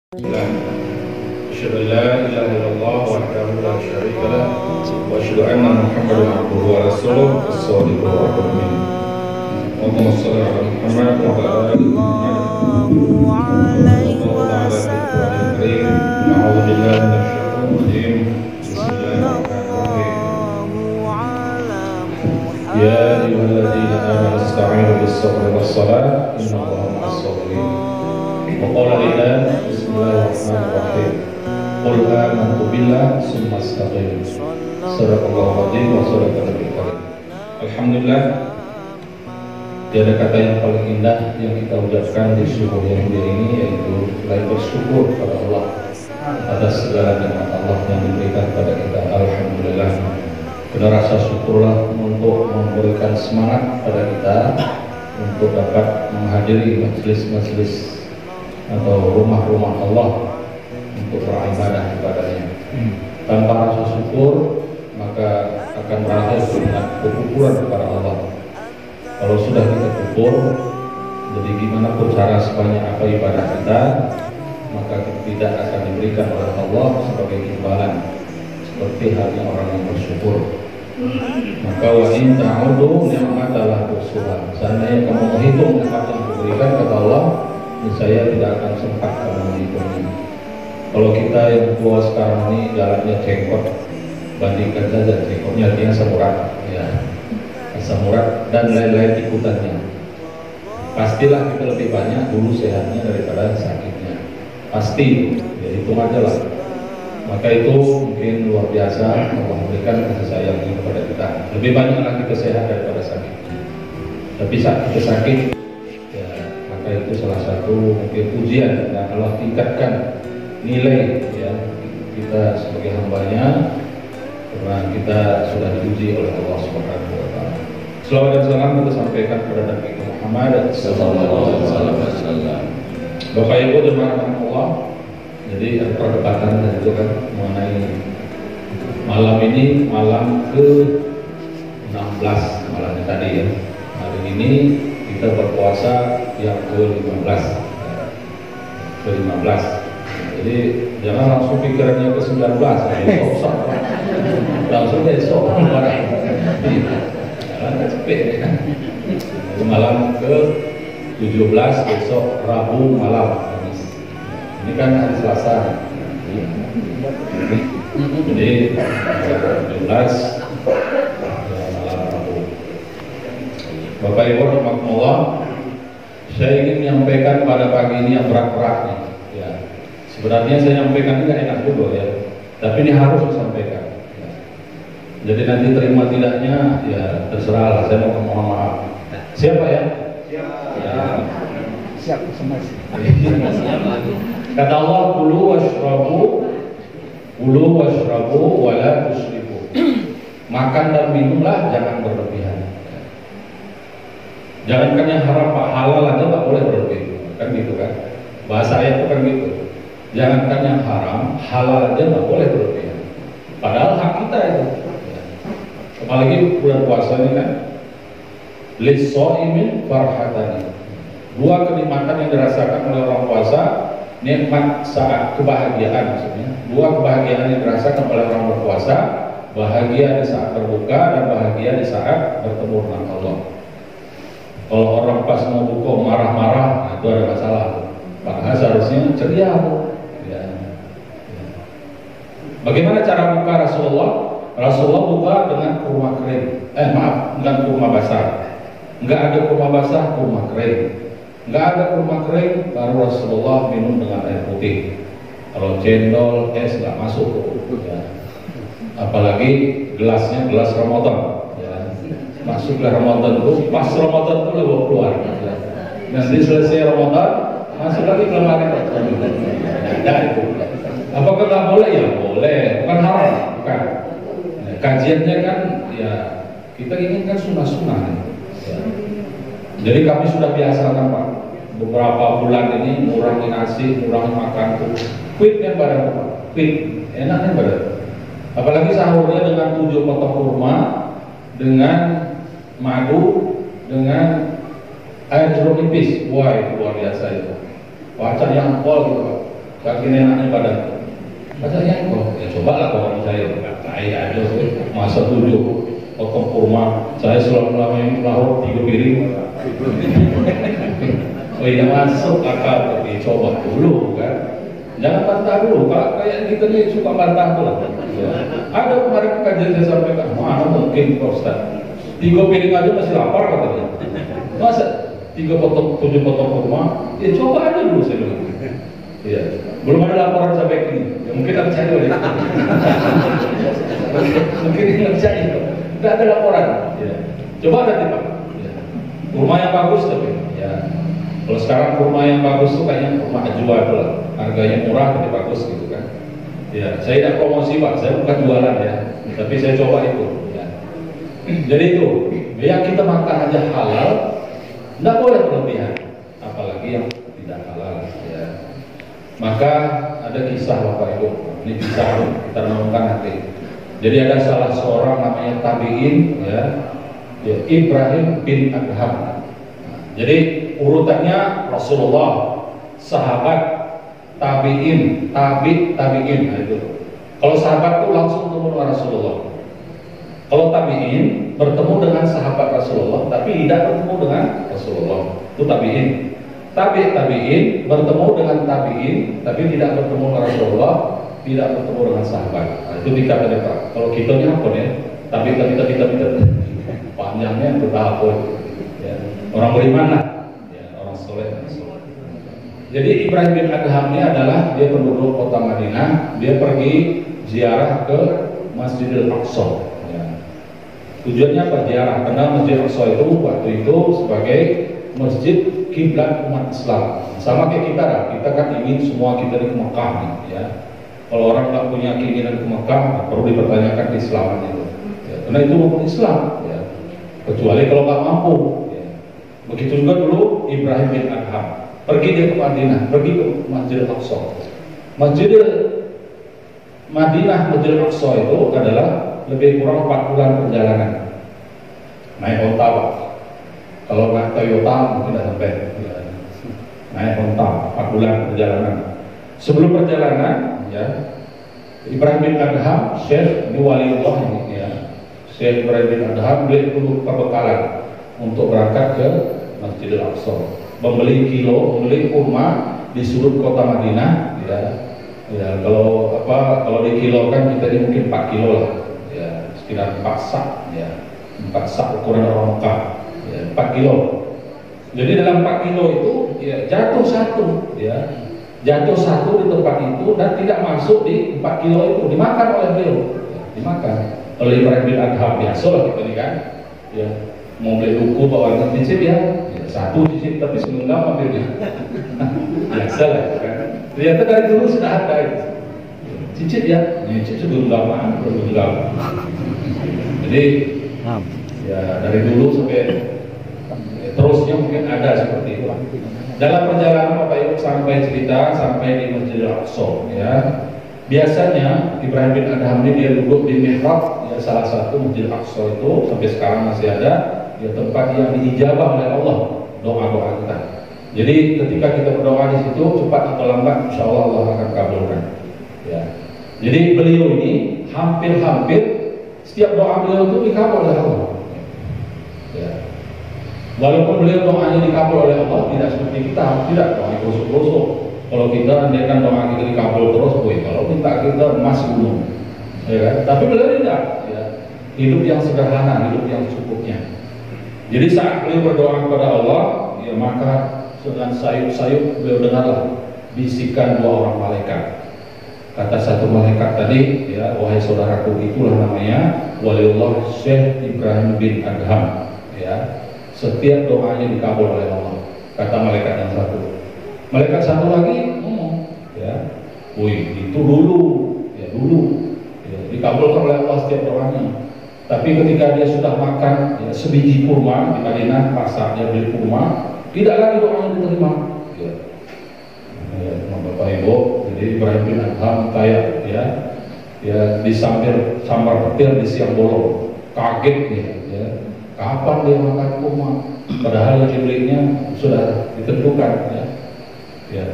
أشهد أن لا إله إلا الله وحده لا شريك له وأشهد أن محمدا عبده ورسوله الصادق الأمين. اللهم صل على محمد وعلى آل محمد أعوذ بالله من الشيطان الرجيم. بسم الله الرحمن الرحيم. يا أيها الذين آمنوا استعينوا بالصبر والصلاة إن الله مع الصابرين. وقال لنا بسم الله الرحمن الرحيم. قل آمنت بالله ثم استقيم. Sadaqallahu adzim wa sadaqal karim. Alhamdulillah, tiada kata yang paling indah yang kita ucapkan di subuh yang mulia ini, yaitu selain bersyukur kepada Allah atas segala nikmat Allah yang diberikan kepada kita. Alhamdulillah, benar rasa syukurlah untuk memberikan semangat pada kita untuk dapat menghadiri majelis-majelis atau rumah-rumah Allah untuk beribadah kepadanya. Tanpa rasa syukur maka akan berakhir dengan kekufuran kepada Allah. Kalau sudah kita kufur, jadi gimana pun cara sebanyak apa ibadah kita, maka tidak akan diberikan oleh Allah sebagai imbalan seperti halnya orang yang bersyukur. Maka wa in ta'udu ni'matallahi tuhsuha. Seandainya kamu menghitung nikmat yang diberikan kata Allah, saya tidak akan sempat kamu menghitungnya. Kalau kita yang tua sekarang ini jalannya cengkot, bandingkan saja cengkotnya artinya samurat, ya, samurat dan lain-lain ikutannya. Pastilah kita lebih banyak dulu sehatnya daripada sakitnya. Pasti, ya hitung aja lah. Maka itu mungkin luar biasa Allah memberikan kasih sayangnya kepada kita. Lebih banyak lagi kita sehat daripada sakitnya. Tapi saat kita sakit, itu salah satu mungkin ujian yang Allah tingkatkan nilai ya kita sebagai hambanya karena kita sudah diuji oleh Allah Subhanahu wa taala. Selawat dan salam kita sampaikan kepada Nabi Muhammad sallallahu alaihi wasallam. Bapak Ibu jemaah Allah, jadi ada perdebatan itu kan mengenai malam ini, malam ke-16 malamnya tadi ya. Hari ini kita berpuasa yang ke-15. Jadi jangan langsung pikirannya ke-19, besok langsung besok jangan cepet. Malam ke-17 besok Rabu malam. Ini kan hari Selasa. Jadi 17 Bapak Ibu rahmatullah, saya ingin menyampaikan pada pagi ini yang berat-berat nih. Ya, sebenarnya saya nyampaikan ini nggak enak juga ya, tapi ini harus disampaikan. Ya. Jadi nanti terima tidaknya ya terserah lah. Saya mau mohon maaf. Siapa ya? Siap. Ya. Siap semua. Kata Allah, kulu washrabu wala tusrifu. Makan dan minumlah, jangan berlebihan. Jangankan yang haram, Pak, halal aja nggak boleh berlebih, kan gitu kan? Bahasa ayat itu kan gitu. Jangankan yang haram, halal aja nggak boleh berlebihan. Padahal hak kita itu. Apalagi bulan puasa ini kan, lis-shaimin farhatani. Dua kenikmatan yang dirasakan oleh orang puasa, nikmat saat kebahagiaan maksudnya. Dua kebahagiaan yang dirasakan oleh orang berpuasa, bahagia di saat berbuka dan bahagia di saat bertemu dengan Allah. Kalau orang pas mau buka marah-marah, nah itu ada masalah. Padahal seharusnya ceria. Ya. Bagaimana cara buka Rasulullah? Rasulullah buka dengan kurma kering. Bukan kurma basah. Enggak ada kurma basah, kurma kering. Enggak ada kurma kering, baru Rasulullah minum dengan air putih. Kalau cendol, es nggak masuk. Ya. Apalagi gelasnya gelas Ramadan. Masuklah Ramadan itu, pas Ramadan itu bawa keluar. Nanti selesai Ramadan, masuk lagi ke lemari. Nah, itu. Apakah nggak boleh? Ya boleh, bukan haram, bukan. Nah, kajiannya kan, ya kita inginkan sunnah-sunnah. Ya. Jadi kami sudah biasakan Pak, beberapa bulan ini ngurangi nasi, ngurangi makan, quit kan badan Pak, quit, enak kan badan. Apalagi sahurnya dengan 7 potong kurma, dengan madu, dengan air jeruk nipis. Wah itu luar biasa itu. Wacana yang pol gitu Pak. kaki neneknya pada. Katanya kok, ya cobalah kalau saya aja masa 7 potong kurma, saya selama ini melahur 3 piring. Oh iya masuk akal, tapi coba dulu kan. Jangan bantah dulu, Pak. Kayak kita nih suka bantah tuh. Ya. Ada kemarin kajian saya sampaikan, mana mungkin Pak Ustaz 3 piring aja masih lapar katanya. Masa 7 potong kurma? Ya coba aja dulu saya bilang. Iya, belum ada laporan sampai ini. Ya, mungkin nggak percaya ya. Mungkin nggak percaya. Nggak ada laporan. Ya. Coba nanti Pak. Ya. Kurma yang bagus tapi. Ya. Kalau sekarang kurma yang bagus tuh kayaknya kurma ajwa itu lah. Harganya murah tapi bagus gitu kan. Ya, saya tidak promosi Pak. Saya bukan jualan ya. Tapi saya coba itu. Ya. Jadi itu, yang kita makan aja halal, nggak boleh berlebihan. Apalagi yang tidak halal. Ya. Maka ada kisah Bapak Ibu, ini kisah kita renungkan nanti. Jadi ada salah seorang namanya tabiin, ya Ibrahim bin Adham. Jadi urutannya Rasulullah, sahabat, tabiin, tabiin. Nah, itu. Kalau sahabat itu langsung ketemu dengan Rasulullah. Kalau tabiin bertemu dengan sahabat Rasulullah, tapi tidak bertemu dengan Rasulullah, itu tabiin. Tabiin bertemu dengan tabiin, tapi tidak bertemu dengan Rasulullah, tidak bertemu dengan sahabat. Nah, itu dikatakan Pak. Kalau kita ini apa ya? Tapi panjangnya bertahap. Ya. Orang beriman lah, ya, orang soleh. Jadi Ibrahim bin Adham ini adalah dia penduduk kota Madinah. Dia pergi ziarah ke Masjidil Aqsa. Ya. Tujuannya apa? Ziarah, karena Masjidil Aqsa itu waktu itu sebagai masjid kiblat umat Islam. Sama kayak kita kan ingin semua kita di Mekah nih, ya. Kalau orang nggak punya keinginan ke Mekah, perlu dipertanyakan keislaman itu. Ya, karena itu rukun Islam, ya. Kecuali kalau nggak mampu. Ya. Begitu juga dulu Ibrahim bin Adham pergi dia ke Madinah, pergi ke Masjidil Aqsa. Masjidil Madinah, Masjidil Aqsa itu adalah lebih kurang 4 bulan perjalanan. Naik onta Pak. Kalau nggak Toyota mungkin tidak sampai. Ya. Naik onta 4 bulan perjalanan. Sebelum perjalanan, ya Ibrahim bin Adham, Syekh ini waliullah ini, ya. Syekh Ibrahim bin Adham beli dulu perbekalan untuk berangkat ke Masjidil Aqsa. Membeli kurma di sudut kota Madinah, ya. Ya kalau di kilo kan kita ini mungkin 4 kilo lah, ya sekitar 4 sak, ya 4 sak ukuran orang Mekah. Ya, 4 kilo. Jadi dalam 4 kilo itu ya, jatuh satu di tempat itu dan tidak masuk di 4 kilo itu, dimakan oleh beliau, ya, dimakan oleh Ibrahim bin Adham. Biasa lah kita ini kan, ya mau beli buku bawa cicip ya, satu cicip tapi semenggam ambilnya. Biasa lah kan. Ternyata dari dulu sudah ada itu. Cicip ya, cicip sebelum-gaman. Jadi ya dari dulu sampai terusnya mungkin ada seperti itu. Dalam perjalanan Bapak Ibu sampai di Masjidil Aqsa, ya. Biasanya Ibrahim bin Adham ini dia duduk di mihrab, ya salah satu Masjidil Aqsa itu sampai sekarang masih ada, ya tempat yang diijabah oleh Allah doa-doa kita. Jadi ketika kita berdoa di situ cepat atau lambat insya Allah Allah akan kabulkan. Ya. Jadi beliau ini hampir setiap doa beliau itu dikabul oleh Allah. Ya. Walaupun beliau doanya dikabul oleh Allah, tidak seperti kita, tidak doa gosok-gosok. Kalau kita andaikan doa kita dikabul terus, kalau minta kita emas gunung, ya kan? Tapi beliau tidak, ya. Hidup yang sederhana, hidup yang secukupnya. Jadi saat beliau berdoa kepada Allah, ya maka dengan sayup-sayup beliau dengarlah bisikan 2 orang malaikat. Kata satu malaikat tadi, ya wahai saudaraku, itulah namanya waliullah Syekh Ibrahim bin Adham. Ya, setiap doanya dikabul oleh Allah. Kata malaikat yang satu. Malaikat satu lagi ngomong, ya, wih itu dulu, ya dikabulkan oleh Allah setiap doanya. Tapi ketika dia sudah makan ya, sebiji kurma di Madinah, pasar dia beli kurma, tidak lagi doanya diterima. Ya. Ya, Bapak Ibu, jadi Ibrahim bin Adham kayak ya disambar petir di siang bolong, kaget nih, ya. Kapan dia makan kurma? Padahal yang dibelinya sudah ditentukan, ya.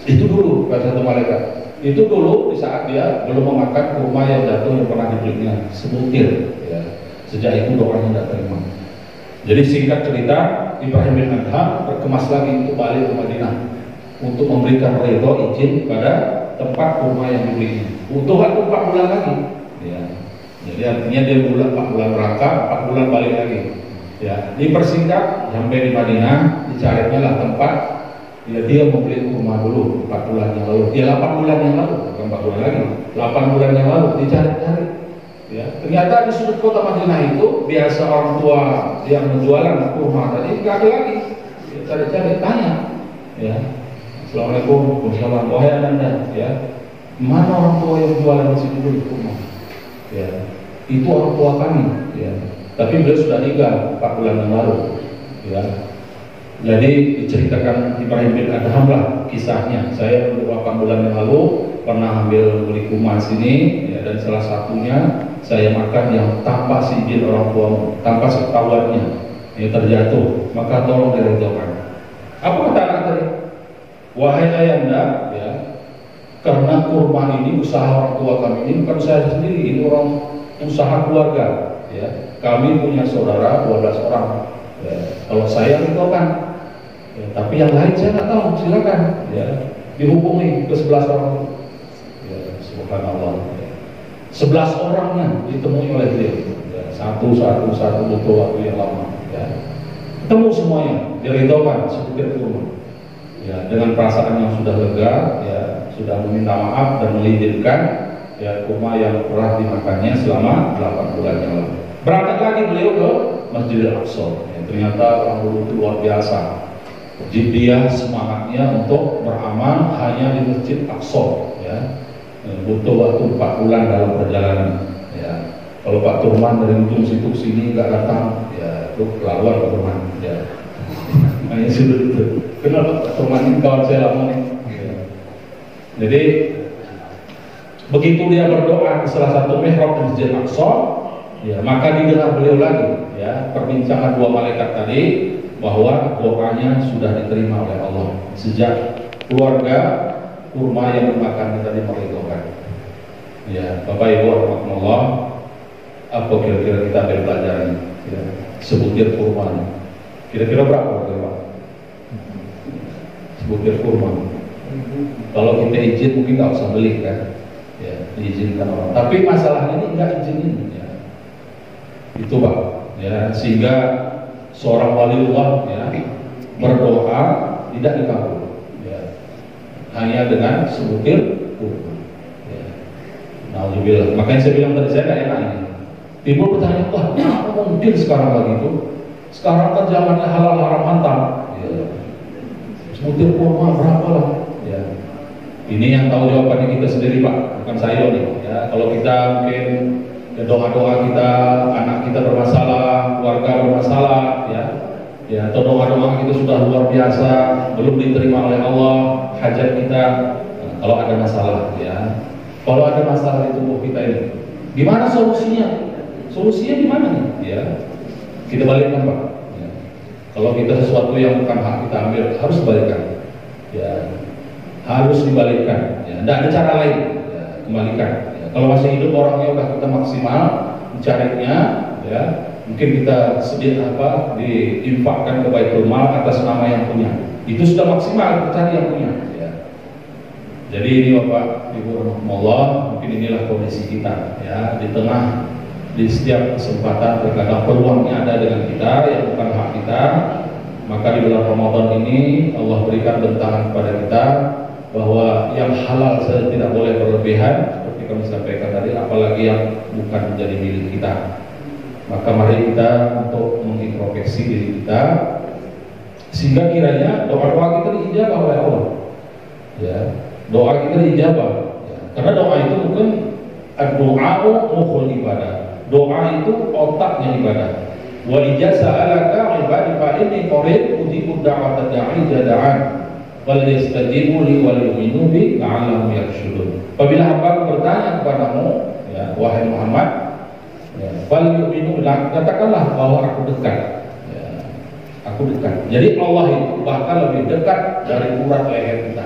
Itu dulu kata satu malaikat. Itu dulu di saat dia belum memakan kurma yang jatuh yang pernah dibelinya sebutir. Ya. Sejak itu doanya tidak terima. Jadi singkat cerita, Ibrahim bin Adham berkemas lagi untuk balik ke Madinah untuk memberikan ridho izin pada tempat kurma yang dibelinya. Butuh waktu 4 bulan lagi. Ya. Jadi artinya dia 4 bulan berangkat, 4 bulan balik lagi. Ya, dipersingkat sampai di Madinah, dicarinya lah tempat. Ya, dia membeli kurma dulu 4 bulan yang lalu. Ya 8 bulan yang lalu, bukan 4 bulan lagi. 8 bulan yang lalu dicari-cari. Ya, ternyata di sudut kota Madinah itu biasa orang tua yang menjualan kurma tadi nggak ada lagi. Ya, cari-cari tanya. Ya, Assalamualaikum, Waalaikumsalam. Wahai Anda, ya, mana orang tua yang jualan di situ dulu kurma? Ya, itu orang tua kami. Ya, tapi beliau sudah tinggal 4 bulan yang lalu. Ya. Jadi diceritakan Ibrahim bin Adham lah kisahnya. Saya 8 bulan yang lalu pernah ambil beli kurma sini, ya, dan salah satunya saya makan yang tanpa izin orang tua, tanpa sepengetahuannya, yang terjatuh, maka tolong diridhokan. Apa kata anak tadi? Wahai ayahanda, ya, karena kurma ini usaha orang tua kami, ini bukan saya sendiri, ini orang usaha keluarga. Ya, kami punya saudara 12 orang. Ya, kalau saya ridhokan. Ya, tapi yang lain saya nggak tahu, silakan. Ya, dihubungi ke 11 orang. Ya, subhanallah. Ya. 11 orangnya ditemui oleh beliau. Ya, satu butuh waktu yang lama. Ya. Ketemu semuanya, diridhokan sebutir kurma. Ya, dengan perasaan yang sudah lega, ya, sudah meminta maaf dan mengizinkan ya kurma yang pernah dimakannya selama 8 bulan yang lalu. Berangkat lagi beliau ke Masjidil Aqsa. Ya, ternyata orang dulu itu luar biasa. Dia semangatnya untuk beramal hanya di Masjid Aqsa. Ya, butuh waktu 4 bulan dalam perjalanan. Ya, kalau Pak Turman dari ujung situ ke sini nggak datang, ya itu lawan Pak Turman. Ya, hanya sudah itu. Kenapa Pak Turman ini kawan saya lama nih? Ya. Jadi begitu dia berdoa ke salah satu mihrab di Masjid Aqsa, ya, maka didengar beliau lagi, ya, perbincangan 2 malaikat tadi bahwa doanya sudah diterima oleh Allah sejak keluarga kurma yang dimakan tadi meridhokan. Ya, Bapak Ibu rahmatullah, apa kira-kira kita ambil pelajaran? Ya, sebutir kurma, kira-kira berapa Pak? Sebutir kurma. Kalau kita izin mungkin nggak usah beli kan? Ya, diizinkan orang. Tapi masalahnya ini nggak izinin. Ya. Itu Pak. Ya, sehingga seorang waliullah, ya, berdoa tidak dikabul. Ya. Hanya dengan sebutir kurma. Ya. Alhamdulillah. Makanya saya bilang tadi saya nggak enak ini. Timbul bertanya, wah, apa mungkin sekarang lagi itu? Sekarang kan zamannya halal haram hantam. Ya. Sebutir kurma berapa lah? Ya. Ini yang tahu jawabannya kita sendiri Pak, bukan saya nih. Ya, kalau kita mungkin doa-doa kita, anak kita bermasalah, keluarga bermasalah, ya, atau doa-doa kita sudah luar biasa, belum diterima oleh Allah, hajat kita. Nah, kalau ada masalah, ya, kalau ada masalah di tubuh kita ini, gimana solusinya? Solusinya di mana nih? Ya, kita balikkan Pak. Ya. Kalau kita sesuatu yang bukan hak kita ambil, harus balikkan. Ya. Harus dibalikkan, ya. Tidak ada cara lain, ya, kembalikan. Ya. Kalau masih hidup orangnya udah kita maksimal mencarinya, ya, mungkin kita diinfakkan ke Baitul Mal atas nama yang punya. Itu sudah maksimal, kita cari yang punya. Ya. Jadi ini Bapak Ibu rahmatullah, mungkin inilah kondisi kita, ya, di setiap kesempatan terkadang peluangnya ada dengan kita yang bukan hak kita. Maka di bulan Ramadan ini Allah berikan bentangan kepada kita bahwa yang halal saja tidak boleh berlebihan seperti kami sampaikan tadi, apalagi yang bukan menjadi milik kita. Maka mari kita untuk mengintrospeksi diri kita sehingga kiranya doa-doa kita diijabah oleh Allah. Ya, doa kita diijabah. Ya, karena doa itu bukan doa mukhul ibadah. Doa itu otaknya ibadah. Wa ijasa alaka ibadi fa inni qarib ujibu da'wata da'i jada'an wal yastajibu li wal yu'minu bi la'allahum yarshudun. Apabila hamba bertanya kepadamu, ya, wahai Muhammad, ya, wal yu'minu, katakanlah bahwa aku dekat. Ya, aku dekat. Jadi Allah itu bahkan lebih dekat dari urat leher kita.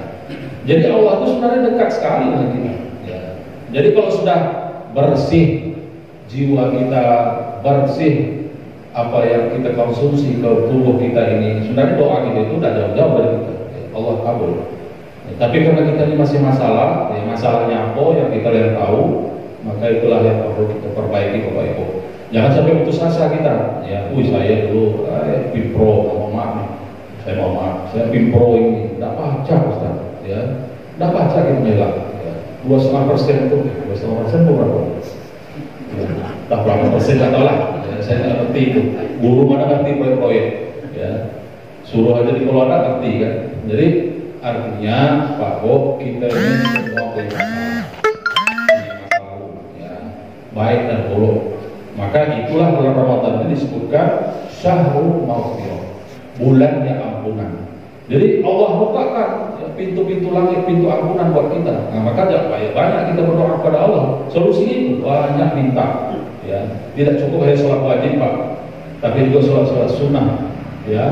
Jadi Allah itu sebenarnya dekat sekali dengan kita. Ya. Jadi kalau sudah bersih jiwa kita, bersih apa yang kita konsumsi ke tubuh kita ini, sebenarnya doa kita itu udah jauh-jauh dari kita. Ya, Allah kabul. Ya, tapi karena kita ini masih masalah, ya, masalahnya apa yang kita lihat tahu, maka itulah yang perlu kita perbaiki Bapak Ibu. Jangan sampai putus asa kita. Ya, saya dulu Pimpro, mohon maaf nih. Saya mau maaf, saya Pimpro ini tidak baca Ustaz. Ya, tidak baca kita bilang. 2,5% itu, 2,5% berapa? Ya, tak berapa persen nggak tahu lah. Ya, saya nggak ngerti itu. Guru mana ngerti proyek-proyek? Ya, suruh aja di keluarga ngerti kan. Jadi artinya Pak Bob, kita ini semua punya masa lalu, ya, baik dan buruk. Maka itulah bulan Ramadan ini disebutkan Syahrul Maghfirah, bulannya ampunan. Jadi Allah bukakan pintu-pintu langit, pintu ampunan buat kita. Nah, maka banyak kita berdoa kepada Allah. Solusinya itu banyak minta. Ya, tidak cukup hanya sholat wajib Pak, tapi juga sholat sunnah. Ya,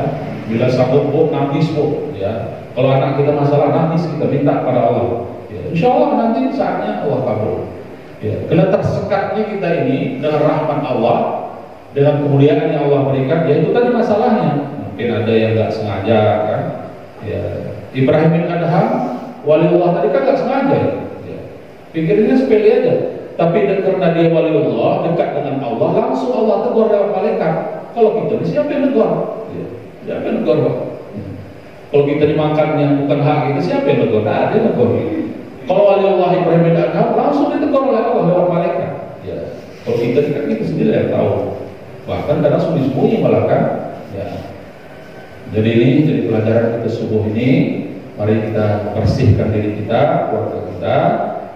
bila sanggup nangis ya. Kalau anak kita masalah nangis, kita minta pada Allah. Ya, insya Allah nanti saatnya Allah kabul. Ya, karena tersekatnya kita ini dengan rahmat Allah, dengan kemuliaan yang Allah berikan, yaitu tadi masalahnya. Mungkin ada yang nggak sengaja kan. Ya, Ibrahim bin Adham, waliullah tadi kan nggak sengaja. Ya. Pikirnya sepele aja. Tapi karena dia waliullah, dekat dengan Allah, langsung Allah tegur lewat malaikat. Kalau kita ini siapa yang negur? Ya. Siapa yang negur? Kalau kita dimakan yang bukan hak kita, siapa yang negur? Nah, dia negur. Kalau waliullah Ibrahim bin Adham, langsung ditegur oleh Allah lewat malaikat. Ya. Kalau kita kan kita sendiri yang tahu. Bahkan kadang sembunyi-sembunyi malah kan. Ya. Jadi ini jadi pelajaran kita subuh ini, mari kita bersihkan diri kita, keluarga kita,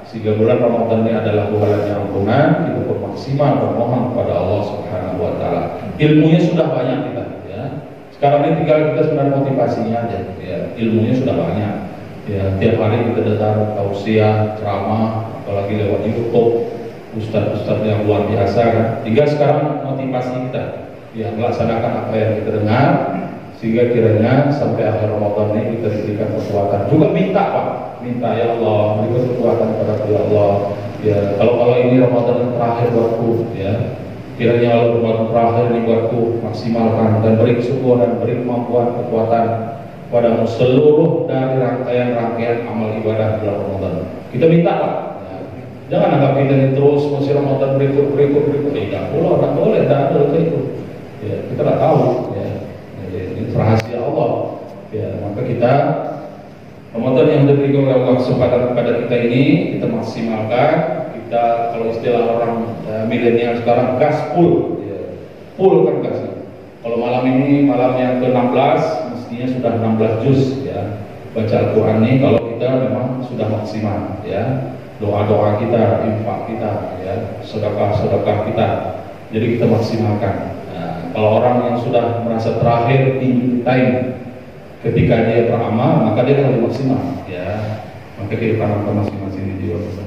sehingga bulan Ramadan ini adalah bulan yang ampunan. Kita pun maksimal bermohon kepada Allah Subhanahu Wa Taala. Ilmunya sudah banyak kita, ya. Sekarang ini tinggal kita sebenarnya motivasinya aja, ya. Ilmunya sudah banyak, ya. Tiap hari kita dengar tausiah, ceramah, apalagi lewat YouTube, ustadz-ustadz yang luar biasa kan. Tinggal sekarang motivasi kita, ya, melaksanakan apa yang kita dengar. Sehingga kiranya sampai akhir Ramadan ini kita diberikan kekuatan. Juga minta Pak, minta ya Allah, berikan kekuatan kepada ya Allah. Ya, kalau ini Ramadan terakhir buatku, ya, kiranya Allah Ramadan terakhir ini buatku, maksimalkan dan beri kesyukuran dan beri kemampuan, kekuatan padamu seluruh dari rangkaian amal ibadah bulan Ramadan. Kita minta Pak. Ya. Jangan anggap kita ini terus masih Ramadan berikut. Tidak boleh, tidak ada itu. Ya, kita tidak tahu. Ya. Rahasia Allah, ya, maka kita Ramadan yang diberikan oleh Allah kesempatan kepada kita ini kita maksimalkan. Kita kalau istilah orang milenial sekarang gas full, ya, full kan gas. Kalau malam ini malam yang ke-16 mestinya sudah 16 juz, ya, baca Al-Quran ini. Kalau kita memang sudah maksimal, ya, doa-doa kita, infak kita, ya, sedekah kita, jadi kita maksimalkan. Kalau orang yang sudah merasa terakhir in time ketika dia beramal, maka dia harus maksimal, ya. Maka kita tanamkan masing-masing di jiwa kita.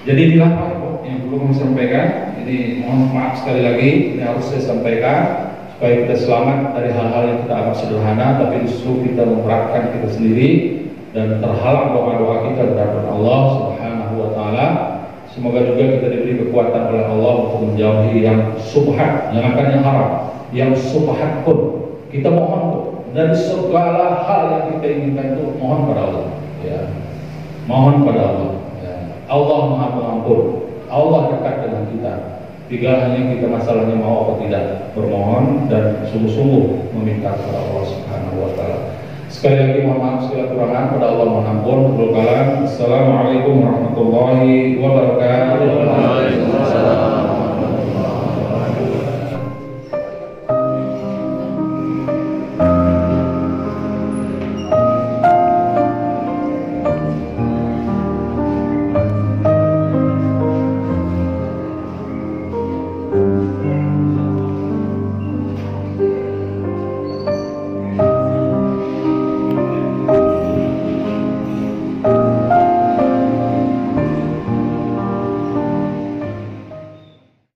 Jadi inilah Pak yang perlu kami sampaikan. Ini mohon maaf sekali lagi, ini harus saya sampaikan supaya kita selamat dari hal-hal yang kita anggap sederhana, tapi justru kita memberatkan kita sendiri dan terhalang doa-doa kita kepada Allah Subhanahu Wa Taala. Semoga juga kita diberi kekuatan oleh Allah untuk menjauhi yang subhat, jangankan yang haram. Yang subhat pun kita mohon dari segala hal yang kita inginkan itu mohon pada Allah, ya. Mohon pada Allah, ya. Allah Maha Pengampun, Allah dekat dengan kita. Tinggal hanya kita masalahnya mau atau tidak, bermohon dan sungguh-sungguh meminta kepada Allah Subhanahu Wa Taala. Sekali lagi mohon maaf segala kekurangan, pada Allah mohon ampun. Assalamualaikum warahmatullahi wabarakatuh.